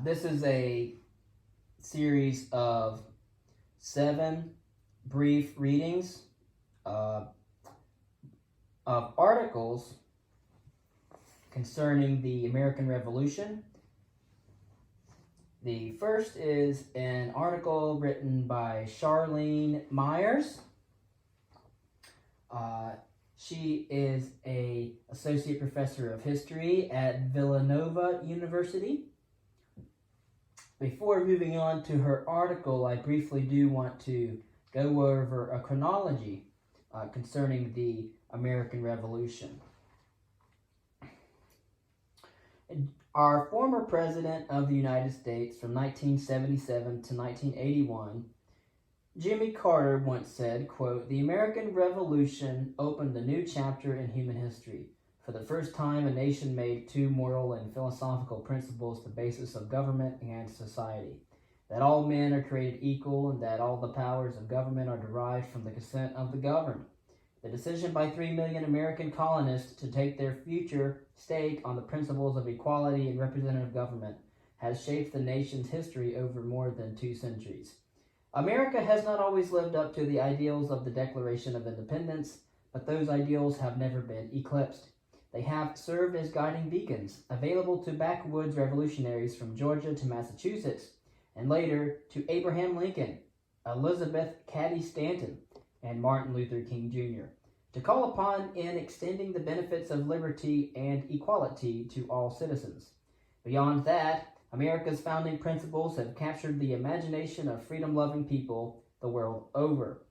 This is a series of 7 brief readings of articles concerning the American Revolution. The first is an article written by Charlene Myers. She is an associate professor of history at Villanova University. Before moving on to her article, I briefly do want to go over a chronology concerning the American Revolution. Our former president of the United States from 1977 to 1981, Jimmy Carter, once said, quote, "The American Revolution opened a new chapter in human history. For the first time, a nation made 2 moral and philosophical principles the basis of government and society. That all men are created equal and that all the powers of government are derived from the consent of the governed. The decision by 3 million American colonists to take their future stake on the principles of equality and representative government has shaped the nation's history over more than 2 centuries. America has not always lived up to the ideals of the Declaration of Independence, but those ideals have never been eclipsed. They have served as guiding beacons, available to backwoods revolutionaries from Georgia to Massachusetts, and later to Abraham Lincoln, Elizabeth Cady Stanton, and Martin Luther King Jr., to call upon in extending the benefits of liberty and equality to all citizens. Beyond that, America's founding principles have captured the imagination of freedom-loving people the world over.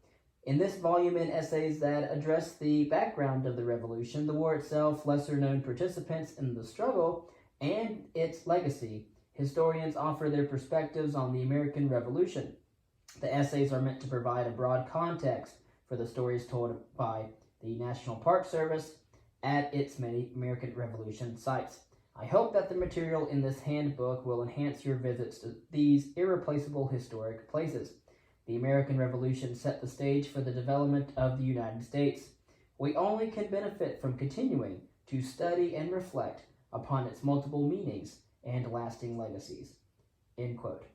In this volume and essays that address the background of the Revolution, the war itself, lesser-known participants in the struggle, and its legacy, historians offer their perspectives on the American Revolution. The essays are meant to provide a broad context for the stories told by the National Park Service at its many American Revolution sites. I hope that the material in this handbook will enhance your visits to these irreplaceable historic places. The American Revolution set the stage for the development of the United States. We only can benefit from continuing to study and reflect upon its multiple meanings and lasting legacies." End quote.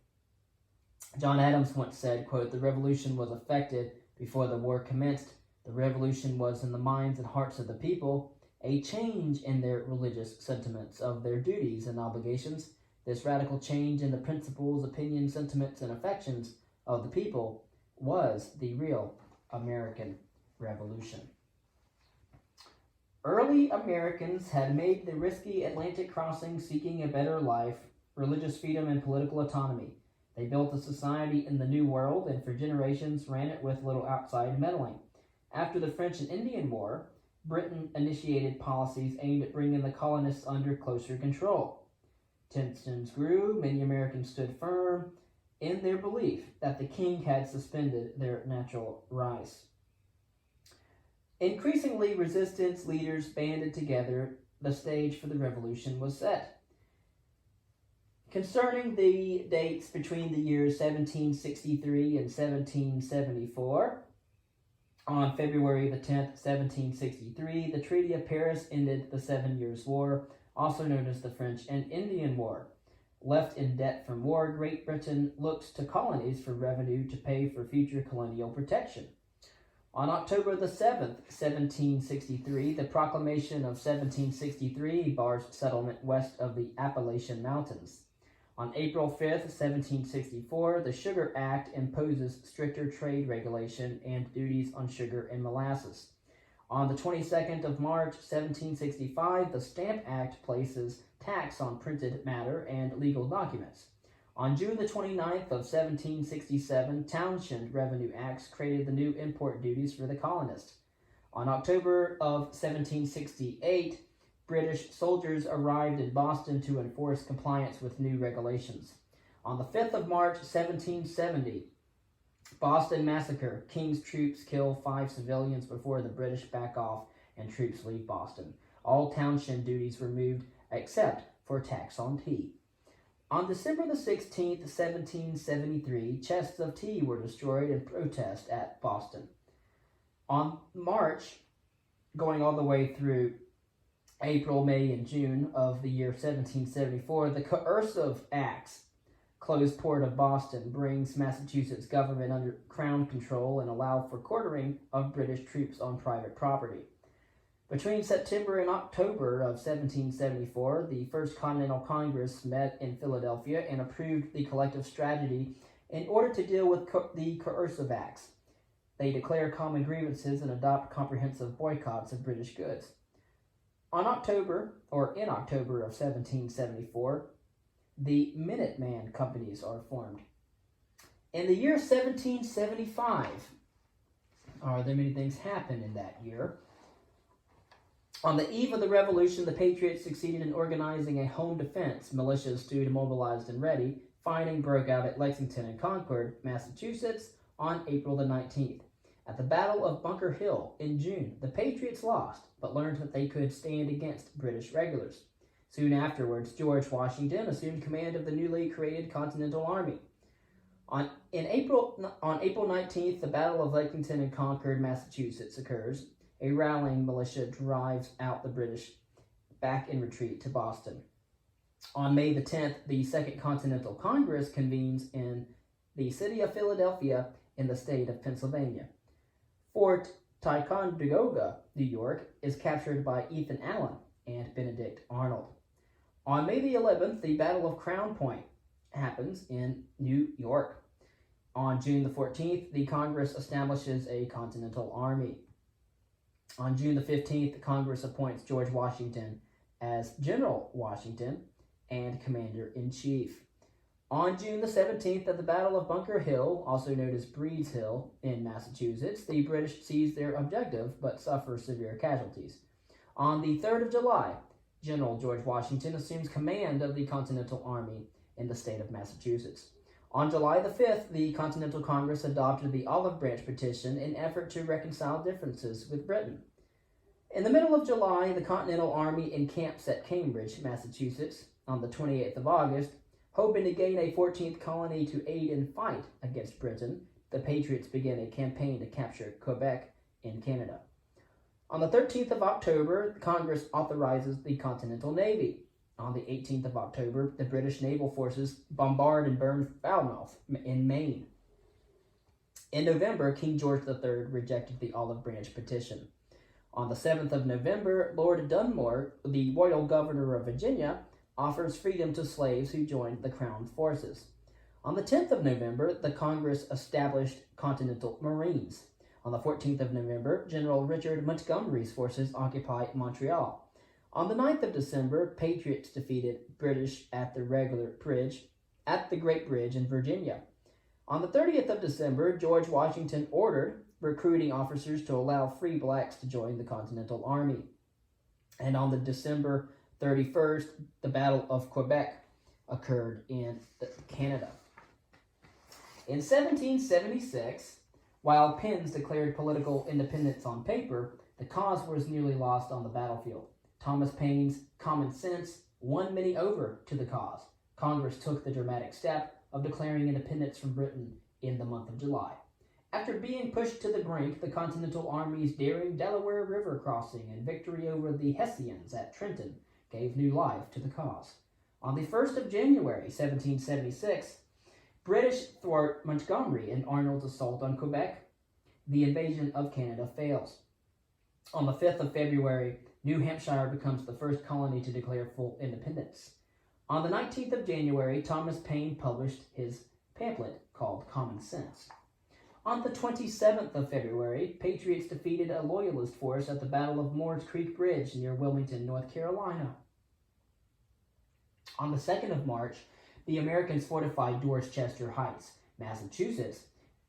John Adams once said, quote, "The Revolution was effected before the war commenced. The Revolution was in the minds and hearts of the people a change in their religious sentiments of their duties and obligations. This radical change in the principles, opinions, sentiments, and affections of the people was the real American Revolution." Early Americans had made the risky Atlantic crossing seeking a better life, religious freedom, and political autonomy. They built a society in the New World and for generations ran it with little outside meddling. After the French and Indian War, Britain initiated policies aimed at bringing the colonists under closer control. Tensions grew. Many Americans stood firm in their belief that the king had suspended their natural rights. Increasingly, resistance leaders banded together. The stage for the revolution was set. Concerning the dates between the years 1763 and 1774, on February the 10th, 1763, the Treaty of Paris ended the 7 Years' War, also known as the French and Indian War. Left in debt from war, Great Britain looked to colonies for revenue to pay for future colonial protection. On October the 7th, 1763, the Proclamation of 1763 bars settlement west of the Appalachian Mountains. On April 5th, 1764, the Sugar Act imposes stricter trade regulation and duties on sugar and molasses. On the 22nd of March, 1765, the Stamp Act places tax on printed matter and legal documents. On June the 29th of 1767, Townshend Revenue Acts created the new import duties for the colonists. On October of 1768, British soldiers arrived in Boston to enforce compliance with new regulations. On the 5th of March, 1770, Boston Massacre. King's troops kill 5 civilians before the British back off and troops leave Boston. All Townshend duties removed except for tax on tea. On December the 16th, 1773, chests of tea were destroyed in protest at Boston. On March, going all the way through April, May, and June of the year 1774, the Coercive Acts closed port of Boston brings Massachusetts government under Crown control and allow for quartering of British troops on private property. Between September and October of 1774, the First Continental Congress met in Philadelphia and approved the collective strategy in order to deal with the coercive acts. They declare common grievances and adopt comprehensive boycotts of British goods. In October of 1774, the Minuteman companies are formed. In the year 1775, there many things happen in that year. On the eve of the Revolution, the Patriots succeeded in organizing a home defense. Militias stood mobilized and ready. Fighting broke out at Lexington and Concord, Massachusetts, on April the 19th. At the Battle of Bunker Hill in June, the Patriots lost, but learned that they could stand against British regulars. Soon afterwards, George Washington assumed command of the newly created Continental Army. On April 19th, the Battle of Lexington and Concord, Massachusetts occurs. A rallying militia drives out the British back in retreat to Boston. On May the 10th, the Second Continental Congress convenes in the city of Philadelphia in the state of Pennsylvania. Fort Ticonderoga, New York, is captured by Ethan Allen and Benedict Arnold. On May the 11th, the Battle of Crown Point happens in New York. On June the 14th, the Congress establishes a Continental Army. On June the 15th, the Congress appoints George Washington as General Washington and Commander-in-Chief. On June the 17th, at the Battle of Bunker Hill, also known as Breed's Hill in Massachusetts, the British seize their objective but suffer severe casualties. On the 3rd of July, General George Washington assumes command of the Continental Army in the state of Massachusetts. On July the 5th, the Continental Congress adopted the Olive Branch Petition in effort to reconcile differences with Britain. In the middle of July, the Continental Army encamps at Cambridge, Massachusetts. On the 28th of August, hoping to gain a 14th colony to aid in fight against Britain, the Patriots began a campaign to capture Quebec in Canada. On the 13th of October, Congress authorizes the Continental Navy. On the 18th of October, the British naval forces bombard and burn Falmouth in Maine. In November, King George III rejected the Olive Branch Petition. On the 7th of November, Lord Dunmore, the royal governor of Virginia, offers freedom to slaves who joined the Crown forces. On the 10th of November, the Congress established Continental Marines. On the 14th of November, General Richard Montgomery's forces occupy Montreal. On the 9th of December, Patriots defeated British at the Great Bridge in Virginia. On the 30th of December, George Washington ordered recruiting officers to allow free blacks to join the Continental Army. And on the December 31st, the Battle of Quebec occurred in Canada. In 1776, while Penns declared political independence on paper, the cause was nearly lost on the battlefield. Thomas Paine's common sense won many over to the cause. Congress took the dramatic step of declaring independence from Britain in the month of July. After being pushed to the brink, the Continental Army's daring Delaware River crossing and victory over the Hessians at Trenton gave new life to the cause. On the 1st of January, 1776, British thwart Montgomery and Arnold's assault on Quebec. The invasion of Canada fails. On the 5th of February, New Hampshire becomes the first colony to declare full independence. On the 19th of January, Thomas Paine published his pamphlet called Common Sense. On the 27th of February, Patriots defeated a Loyalist force at the Battle of Moores Creek Bridge near Wilmington, North Carolina. On the 2nd of March, the Americans fortified Dorchester Heights, Massachusetts,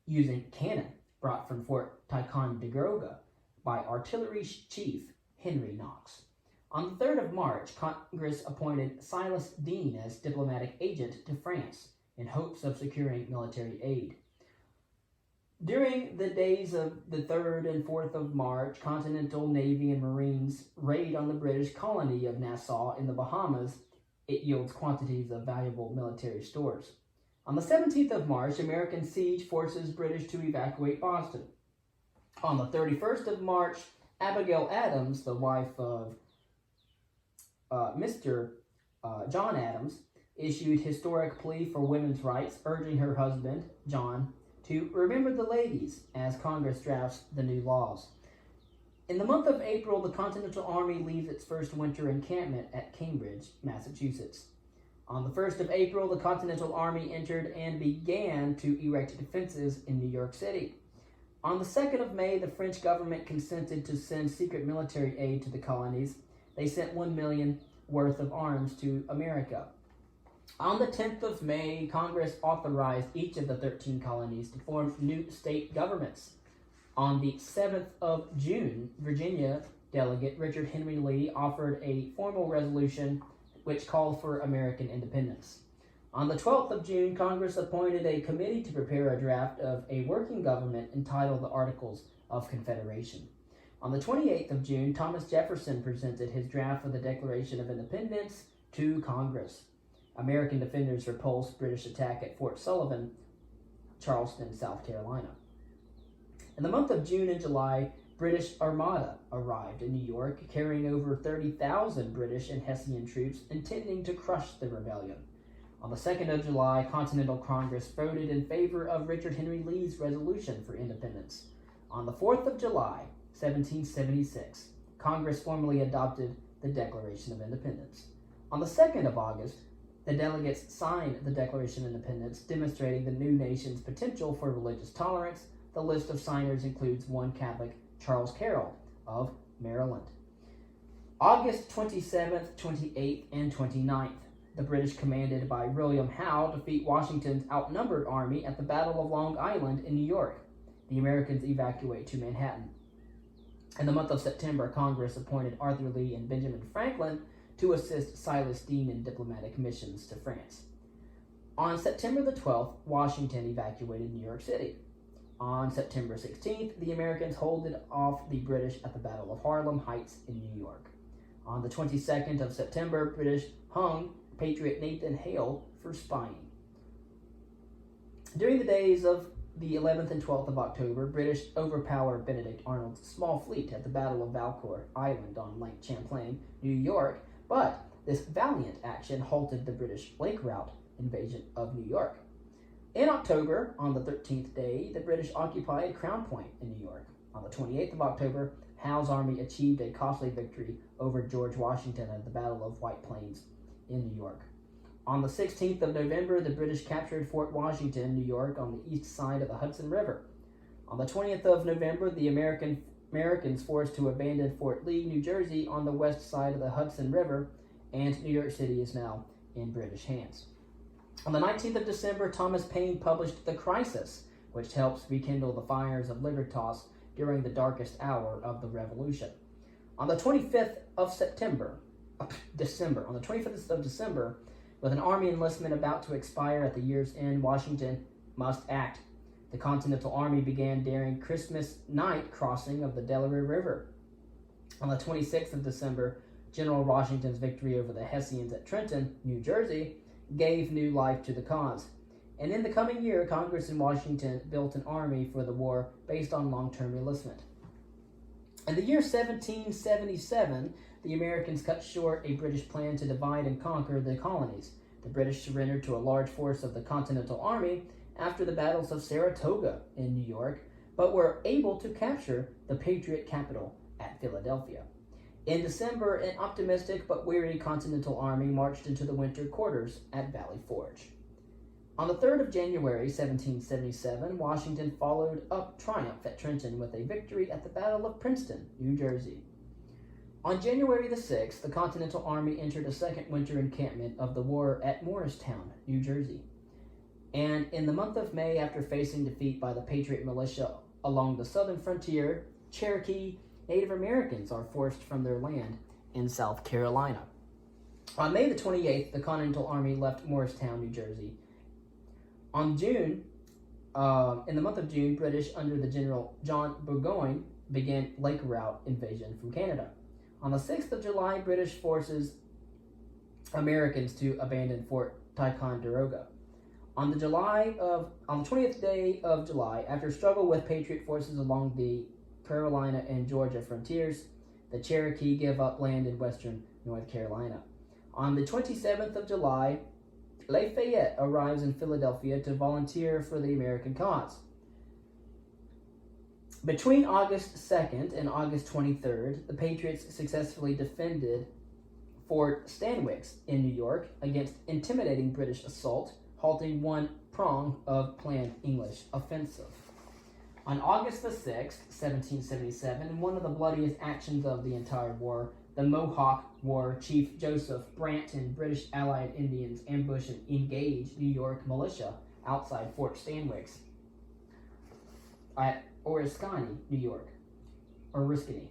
using cannon brought from Fort Ticonderoga by Artillery Chief Henry Knox. On the 3rd of March, Congress appointed Silas Deane as diplomatic agent to France in hopes of securing military aid. During the days of the 3rd and 4th of March, Continental Navy and Marines raid on the British colony of Nassau in the Bahamas. It yields quantities of valuable military stores. On the 17th of March, American siege forces British to evacuate Boston. On the 31st of March, Abigail Adams, the wife of Mr. John Adams, issued historic plea for women's rights, urging her husband, John, to remember the ladies as Congress drafts the new laws. In the month of April, the Continental Army leaves its first winter encampment at Cambridge, Massachusetts. On the 1st of April, the Continental Army entered and began to erect defenses in New York City. On the 2nd of May, the French government consented to send secret military aid to the colonies. They sent $1 million worth of arms to America. On the 10th of May, Congress authorized each of the 13 colonies to form new state governments. On the 7th of June, Virginia delegate Richard Henry Lee offered a formal resolution which called for American independence. On the 12th of June, Congress appointed a committee to prepare a draft of a working government entitled the Articles of Confederation. On the 28th of June, Thomas Jefferson presented his draft of the Declaration of Independence to Congress. American defenders repulsed British attack at Fort Sullivan, Charleston, South Carolina. In the month of June and July, British Armada arrived in New York, carrying over 30,000 British and Hessian troops intending to crush the rebellion. On the 2nd of July, Continental Congress voted in favor of Richard Henry Lee's resolution for independence. On the 4th of July, 1776, Congress formally adopted the Declaration of Independence. On the 2nd of August, the delegates signed the Declaration of Independence, demonstrating the new nation's potential for religious tolerance. The list of signers includes one Catholic, Charles Carroll of Maryland. August 27th, 28th, and 29th, the British, commanded by William Howe, defeat Washington's outnumbered army at the Battle of Long Island in New York. The Americans evacuate to Manhattan. In the month of September, Congress appointed Arthur Lee and Benjamin Franklin to assist Silas Deane in diplomatic missions to France. On September the 12th, Washington evacuated New York City. On September 16th, the Americans hold off the British at the Battle of Harlem Heights in New York. On the 22nd of September, British hung Patriot Nathan Hale for spying. During the days of the 11th and 12th of October, British overpowered Benedict Arnold's small fleet at the Battle of Valcour Island on Lake Champlain, New York, but this valiant action halted the British lake route invasion of New York. In October, on the 13th day, the British occupied Crown Point in New York. On the 28th of October, Howe's army achieved a costly victory over George Washington at the Battle of White Plains in New York. On the 16th of November, the British captured Fort Washington, New York, on the east side of the Hudson River. On the 20th of November, the Americans forced to abandon Fort Lee, New Jersey, on the west side of the Hudson River, and New York City is now in British hands. On the 19th of December, Thomas Paine published The Crisis, which helps rekindle the fires of Libertas during the darkest hour of the Revolution. On the 25th of December, with an army enlistment about to expire at the year's end, Washington must act. The Continental Army began daring Christmas night crossing of the Delaware River. On the 26th of December, General Washington's victory over the Hessians at Trenton, New Jersey, gave new life to the cause. And in the coming year, Congress in Washington built an army for the war based on long-term enlistment. In the year 1777, the Americans cut short a British plan to divide and conquer the colonies. The British surrendered to a large force of the Continental Army after the battles of Saratoga in New York, but were able to capture the Patriot capital at Philadelphia. In December, an optimistic but weary Continental Army marched into the winter quarters at Valley Forge. On the 3rd of January, 1777, Washington followed up triumph at Trenton with a victory at the Battle of Princeton, New Jersey. On January the 6th, the Continental Army entered a second winter encampment of the war at Morristown, New Jersey. And in the month of May, after facing defeat by the Patriot militia along the southern frontier, Cherokee Native Americans are forced from their land in South Carolina. On May the 28th, the Continental Army left Morristown, New Jersey. In the month of June, British under the General John Burgoyne began lake route invasion from Canada. On the 6th of July, British forces Americans to abandon Fort Ticonderoga. On the 20th day of July, after struggle with Patriot forces along the Carolina and Georgia frontiers, the Cherokee give up land in western North Carolina. On the 27th of July, Lafayette arrives in Philadelphia to volunteer for the American cause. Between August 2nd and August 23rd, the Patriots successfully defended Fort Stanwix in New York against intimidating British assault, halting one prong of planned English offensive. On August the 6th, 1777, in one of the bloodiest actions of the entire war, the Mohawk War, Chief Joseph Brant and British allied Indians ambushed and engaged New York militia outside Fort Stanwix at Oriskany, New York. Oriskany.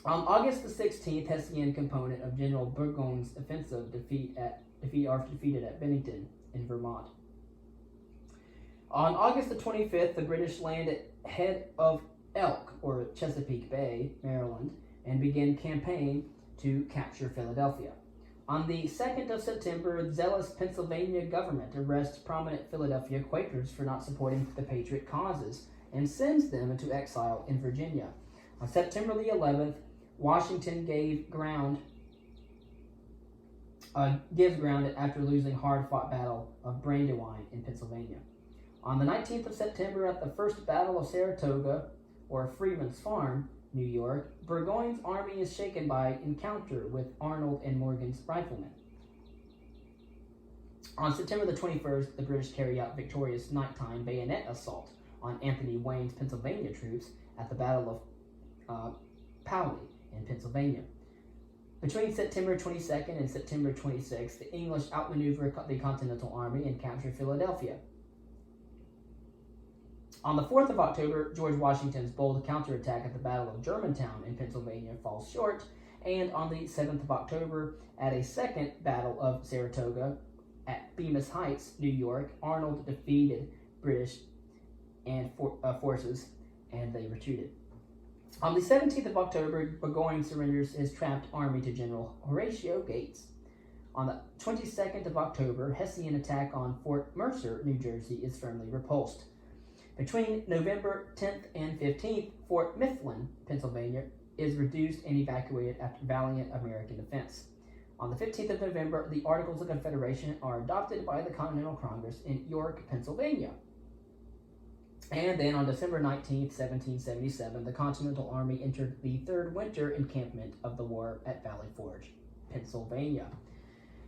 On August the 16th, Hessian component of General Burgoyne's offensive defeated at Bennington in Vermont. On August the 25th, the British landed at Head of Elk, or Chesapeake Bay, Maryland, and began campaign to capture Philadelphia. On the 2nd of September, the zealous Pennsylvania government arrests prominent Philadelphia Quakers for not supporting the Patriot causes and sends them into exile in Virginia. On September the 11th, Washington gives ground after losing hard-fought Battle of Brandywine in Pennsylvania. On the 19th of September, at the First Battle of Saratoga, or Freeman's Farm, New York, Burgoyne's army is shaken by encounter with Arnold and Morgan's riflemen. On September the 21st, the British carry out victorious nighttime bayonet assault on Anthony Wayne's Pennsylvania troops at the Battle of Paoli in Pennsylvania. Between September 22nd and September 26th, the English outmaneuver the Continental Army and capture Philadelphia. On the 4th of October, George Washington's bold counterattack at the Battle of Germantown in Pennsylvania falls short, and on the 7th of October, at a second Battle of Saratoga at Bemis Heights, New York, Arnold defeated British forces, and they retreated. On the 17th of October, Burgoyne surrenders his trapped army to General Horatio Gates. On the 22nd of October, Hessian attack on Fort Mercer, New Jersey, is firmly repulsed. Between November 10th and 15th, Fort Mifflin, Pennsylvania, is reduced and evacuated after valiant American defense. On the 15th of November, the Articles of Confederation are adopted by the Continental Congress in York, Pennsylvania. And then on December 19th, 1777, the Continental Army entered the third winter encampment of the war at Valley Forge, Pennsylvania.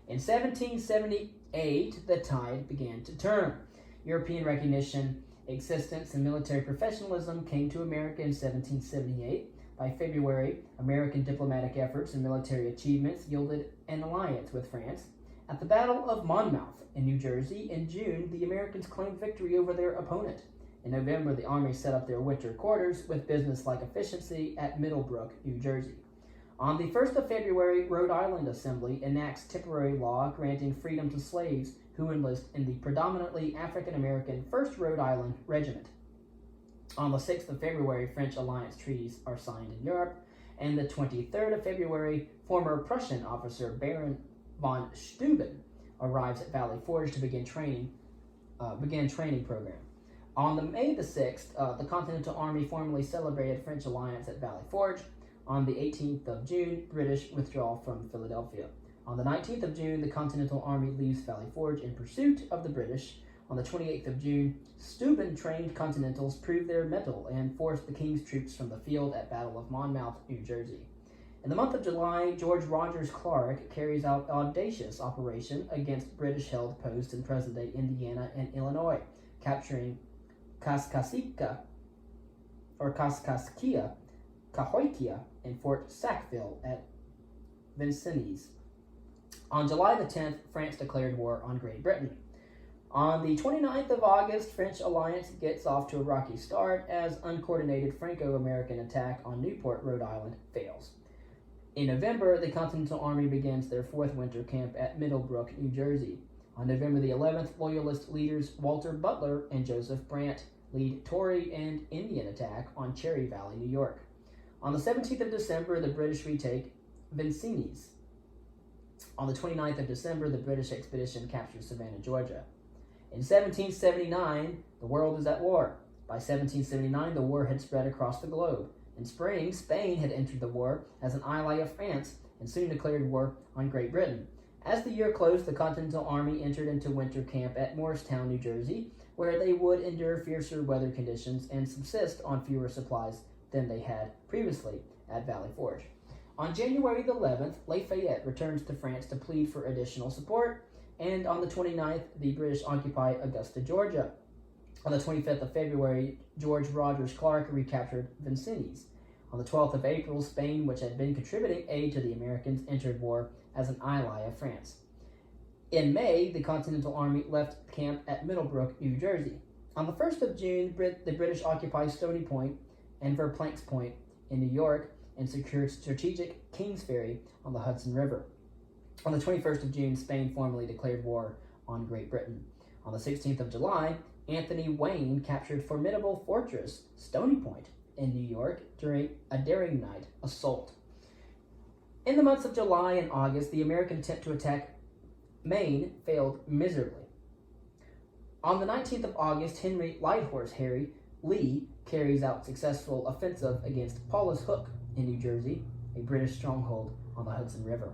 In 1778, the tide began to turn. European recognition, existence, and military professionalism came to America in 1778. By February, American diplomatic efforts and military achievements yielded an alliance with France. At the Battle of Monmouth in New Jersey in June, the Americans claimed victory over their opponent. In November, the Army set up their winter quarters with business-like efficiency at Middlebrook, New Jersey. On the 1st of February, Rhode Island Assembly enacts temporary law granting freedom to slaves who enlist in the predominantly African-American 1st Rhode Island Regiment. On the 6th of February, French alliance treaties are signed in Europe, and the 23rd of February, former Prussian officer Baron von Steuben arrives at Valley Forge to begin training program. On the May the 6th, the Continental Army formally celebrated French alliance at Valley Forge. On the 18th of June, British withdrawal from Philadelphia. On the 19th of June, the Continental Army leaves Valley Forge in pursuit of the British. On the 28th of June, Steuben-trained Continentals proved their mettle and forced the King's troops from the field at Battle of Monmouth, New Jersey. In the month of July, George Rogers Clark carries out audacious operation against British-held posts in present-day Indiana and Illinois, capturing Kaskaskia, Cahokia, and Fort Sackville at Vincennes. On July the 10th, France declared war on Great Britain. On the 29th of August, French alliance gets off to a rocky start as uncoordinated Franco-American attack on Newport, Rhode Island, fails. In November, the Continental Army begins their fourth winter camp at Middlebrook, New Jersey. On November the 11th, Loyalist leaders Walter Butler and Joseph Brant lead Tory and Indian attack on Cherry Valley, New York. On the 17th of December, the British retake Vincennes. On the 29th of December, the British expedition captures Savannah, Georgia. In 1779, the world is at war. By 1779, the war had spread across the globe. In spring, Spain had entered the war as an ally of France and soon declared war on Great Britain. As the year closed, the Continental Army entered into winter camp at Morristown, New Jersey, where they would endure fiercer weather conditions and subsist on fewer supplies than they had previously at Valley Forge. On January the 11th, Lafayette returns to France to plead for additional support, and on the 29th, the British occupy Augusta, Georgia. On the 25th of February, George Rogers Clark recaptured Vincennes. On the 12th of April, Spain, which had been contributing aid to the Americans, entered war as an ally of France. In May, the Continental Army left camp at Middlebrook, New Jersey. On the 1st of June, the British occupied Stony Point and Verplanck's Point in New York and secured strategic Kings Ferry on the Hudson River. On the 21st of June, Spain formally declared war on Great Britain. On the 16th of July, Anthony Wayne captured formidable fortress Stony Point in New York during a daring night assault. In the months of July and August, the American attempt to attack Maine failed miserably. On the 19th of August, Henry Lighthorse Harry Lee carries out successful offensive against Paulus Hook in New Jersey, a British stronghold on the Hudson River.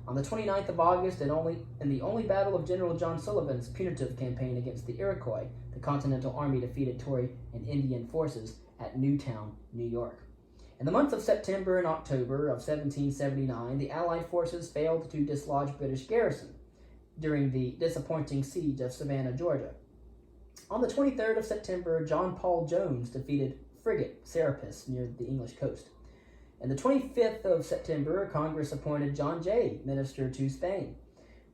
On the 29th of August, in the only battle of General John Sullivan's punitive campaign against the Iroquois, the Continental Army defeated Tory and Indian forces at Newtown, New York. In the months of September and October of 1779, the Allied forces failed to dislodge British garrison during the disappointing siege of Savannah, Georgia. On the 23rd of September, John Paul Jones defeated frigate Serapis near the English coast. On the 25th of September, Congress appointed John Jay minister to Spain.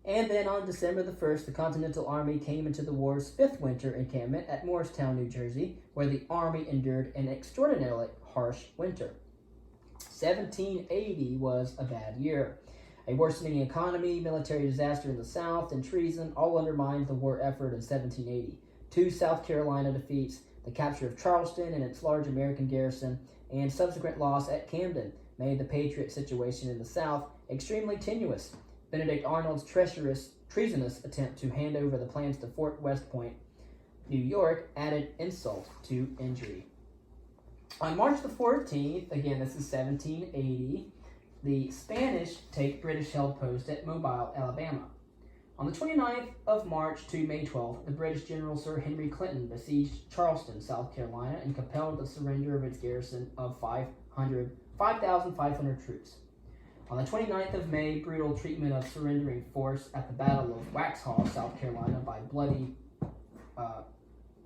And then on December the 1st, the Continental Army came into the war's fifth winter encampment at Morristown, New Jersey, where the Army endured an extraordinarily harsh winter. 1780 was a bad year. A worsening economy, military disaster in the South, and treason all undermined the war effort in 1780. 2 South Carolina defeats, the capture of Charleston and its large American garrison, and subsequent loss at Camden made the Patriot situation in the South extremely tenuous. Benedict Arnold's treasonous attempt to hand over the plans to Fort West Point, New York, added insult to injury. On March the 14th, again this is 1780, the Spanish take British-held post at Mobile, Alabama. On the 29th of March to May 12th, the British General Sir Henry Clinton besieged Charleston, South Carolina, and compelled the surrender of its garrison of 5,500 troops. On the 29th of May, brutal treatment of surrendering force at the Battle of Waxhaw, South Carolina, by bloody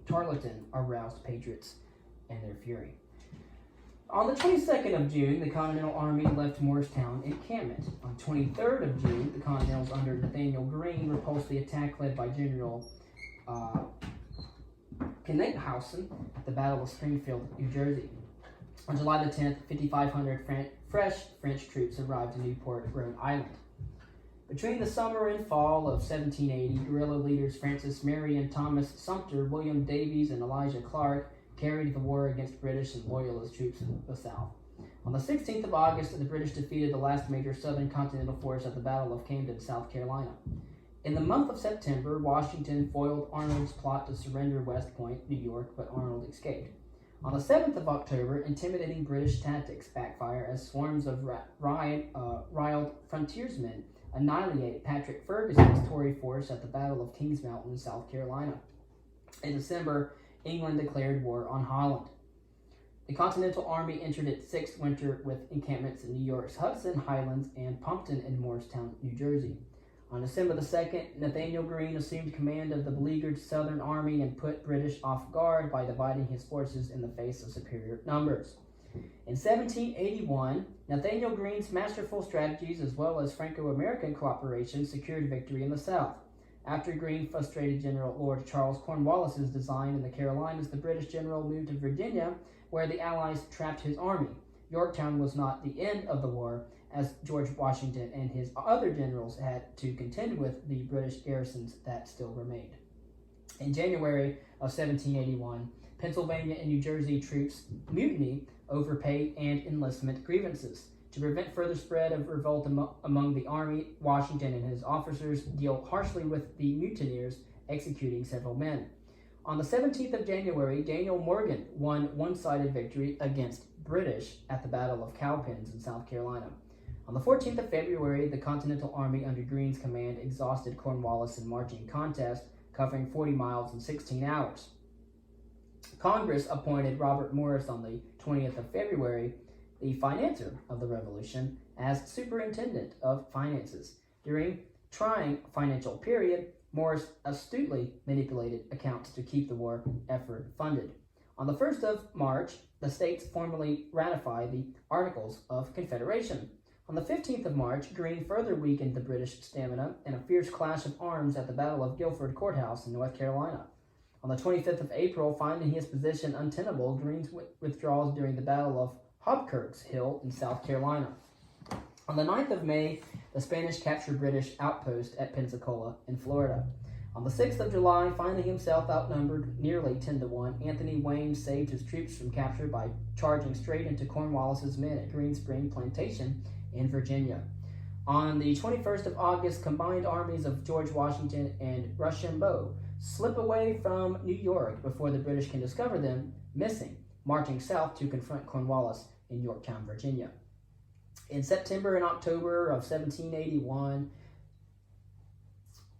Tarleton aroused patriots and their fury. On the 22nd of June, the Continental Army left Morristown encampment. On the 23rd of June, the Continentals under Nathaniel Greene repulsed the attack led by General Knighthausen at the Battle of Springfield, New Jersey. On July the 10th, 5,500 fresh French troops arrived in Newport, Rhode Island. Between the summer and fall of 1780, guerrilla leaders Francis Marion, Thomas Sumter, William Davies, and Elijah Clark carried the war against British and Loyalist troops in the South. On the 16th of August, the British defeated the last major Southern Continental force at the Battle of Camden, South Carolina. In the month of September, Washington foiled Arnold's plot to surrender West Point, New York, but Arnold escaped. On the 7th of October, intimidating British tactics backfire as swarms of riled frontiersmen annihilate Patrick Ferguson's Tory force at the Battle of Kings Mountain, South Carolina. In December, England declared war on Holland. The Continental Army entered its sixth winter with encampments in New York's Hudson, Highlands, and Pompton and Morristown, New Jersey. On December the 2nd, Nathaniel Greene assumed command of the beleaguered Southern Army and put British off guard by dividing his forces in the face of superior numbers. In 1781, Nathaniel Greene's masterful strategies as well as Franco-American cooperation secured victory in the South. After Greene frustrated General Lord Charles Cornwallis's design in the Carolinas, the British general moved to Virginia, where the Allies trapped his army. Yorktown was not the end of the war, as George Washington and his other generals had to contend with the British garrisons that still remained. In January of 1781, Pennsylvania and New Jersey troops mutiny over pay and enlistment grievances. To prevent further spread of revolt among the army, Washington and his officers dealt harshly with the mutineers, executing several men. On the 17th of January, Daniel Morgan won one-sided victory against British at the Battle of Cowpens in South Carolina. On the 14th of February, the Continental Army under Greene's command exhausted Cornwallis in marching contest, covering 40 miles in 16 hours. Congress appointed Robert Morris on the 20th of February, the financier of the Revolution, as superintendent of finances. During trying financial period, Morris astutely manipulated accounts to keep the war effort funded. On the 1st of March, the states formally ratified the Articles of Confederation. On the 15th of March, Greene further weakened the British stamina in a fierce clash of arms at the Battle of Guilford Courthouse in North Carolina. On the 25th of April, finding his position untenable, Greene withdraws during the Battle of Hobkirk's Hill in South Carolina. On the 9th of May, the Spanish captured British outpost at Pensacola in Florida. On the 6th of July, finding himself outnumbered nearly 10-1, Anthony Wayne saved his troops from capture by charging straight into Cornwallis's men at Green Spring Plantation in Virginia. On the 21st of August, combined armies of George Washington and Rochambeau slip away from New York before the British can discover them, missing, marching south to confront Cornwallis in Yorktown, Virginia. In September and October of 1781,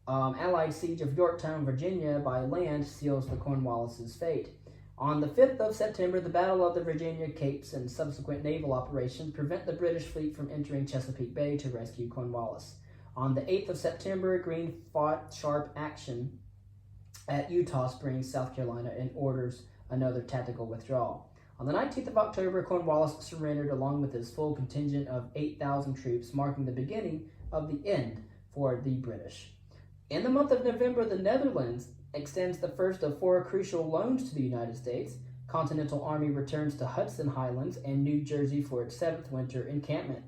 Allied siege of Yorktown, Virginia by land seals the Cornwallis' fate. On the 5th of September, the Battle of the Virginia Capes and subsequent naval operations prevent the British fleet from entering Chesapeake Bay to rescue Cornwallis. On the 8th of September, Greene fought sharp action at Eutaw Springs, South Carolina, and orders another tactical withdrawal. On the 19th of October, Cornwallis surrendered along with his full contingent of 8,000 troops, marking the beginning of the end for the British. In the month of November, the Netherlands extends the first of 4 crucial loans to the United States. Continental Army returns to Hudson Highlands and New Jersey for its 7th winter encampment.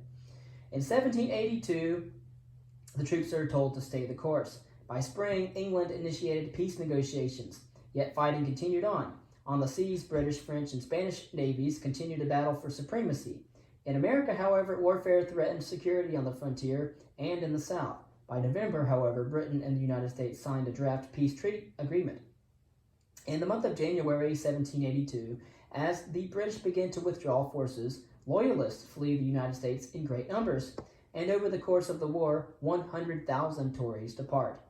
In 1782, the troops are told to stay the course. By spring, England initiated peace negotiations, yet fighting continued on. On the seas, British, French, and Spanish navies continued to battle for supremacy. In America, however, warfare threatened security on the frontier and in the South. By November, however, Britain and the United States signed a draft peace treaty agreement. In the month of January 1782, as the British began to withdraw forces, Loyalists flee the United States in great numbers, and over the course of the war, 100,000 Tories depart.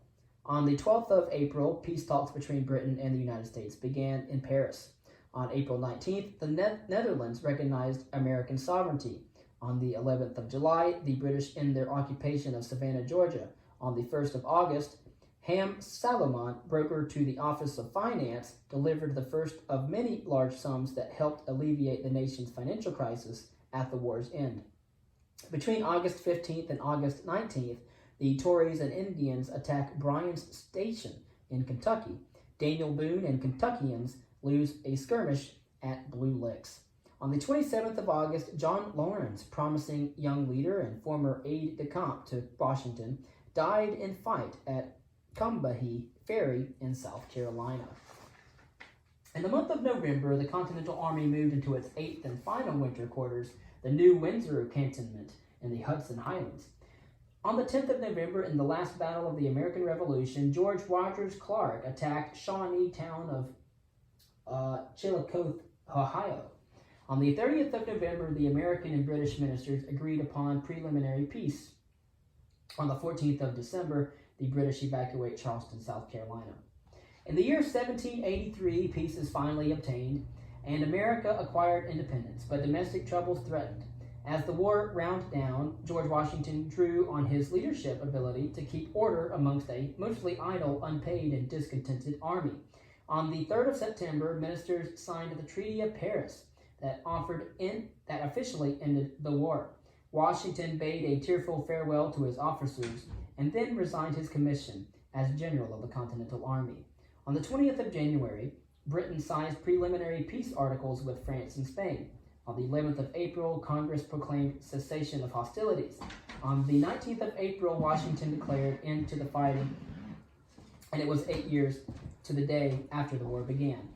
On the 12th of April, peace talks between Britain and the United States began in Paris. On April 19th, the Netherlands recognized American sovereignty. On the 11th of July, the British end their occupation of Savannah, Georgia. On the 1st of August, Ham Salomon, broker to the Office of Finance, delivered the first of many large sums that helped alleviate the nation's financial crisis at the war's end. Between August 15th and August 19th, the Tories and Indians attack Bryan's Station in Kentucky. Daniel Boone and Kentuckians lose a skirmish at Blue Licks. On the 27th of August, John Laurens, promising young leader and former aide-de-camp to Washington, died in fight at Combahee Ferry in South Carolina. In the month of November, the Continental Army moved into its 8th and final winter quarters, the New Windsor Cantonment in the Hudson Highlands. On the 10th of November, in the last battle of the American Revolution, George Rogers Clark attacked Shawnee town of Chillicothe, Ohio. On the 30th of November, the American and British ministers agreed upon preliminary peace. On the 14th of December, the British evacuate Charleston, South Carolina. In the year 1783, peace is finally obtained, and America acquired independence, but domestic troubles threatened. As the war wound down, George Washington drew on his leadership ability to keep order amongst a mostly idle, unpaid, and discontented army. On the 3rd of September, ministers signed the Treaty of Paris that officially ended the war. Washington bade a tearful farewell to his officers and then resigned his commission as General of the Continental Army. On the 20th of January, Britain signed preliminary peace articles with France and Spain. On the 11th of April, Congress proclaimed cessation of hostilities. On the 19th of April, Washington declared end to the fighting, and it was 8 years to the day after the war began.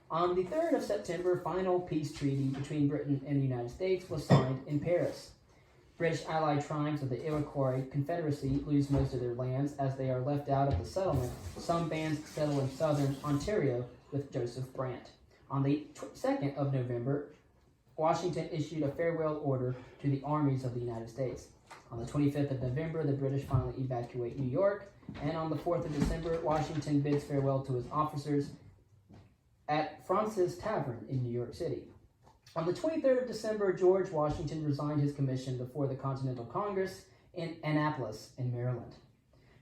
On the 3rd of September, final peace treaty between Britain and the United States was signed in Paris. British allied tribes of the Iroquois Confederacy lose most of their lands as they are left out of the settlement. Some bands settle in southern Ontario with Joseph Brant. On the 2nd of November, Washington issued a farewell order to the armies of the United States. On the 25th of November, the British finally evacuate New York, and on the 4th of December, Washington bids farewell to his officers at Fraunces Tavern in New York City. On the 23rd of December, George Washington resigned his commission before the Continental Congress in Annapolis, in Maryland.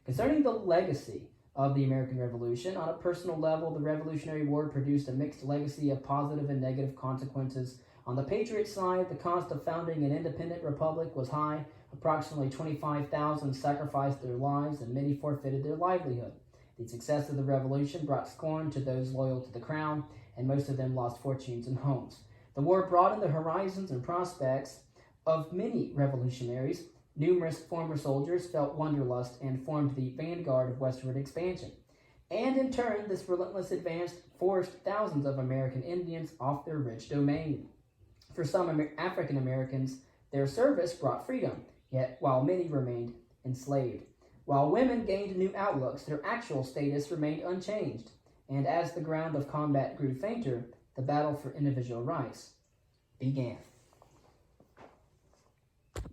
Concerning the legacy of the American Revolution, on a personal level, the Revolutionary War produced a mixed legacy of positive and negative consequences. On the Patriot side, the cost of founding an independent republic was high. Approximately 25,000 sacrificed their lives and many forfeited their livelihood. The success of the Revolution brought scorn to those loyal to the crown, and most of them lost fortunes and homes. The war broadened the horizons and prospects of many revolutionaries. Numerous former soldiers felt wanderlust and formed the vanguard of westward expansion. And in turn, this relentless advance forced thousands of American Indians off their rich domain. For some African Americans, their service brought freedom, yet while many remained enslaved. While women gained new outlooks, their actual status remained unchanged. And as the ground of combat grew fainter, the battle for individual rights began.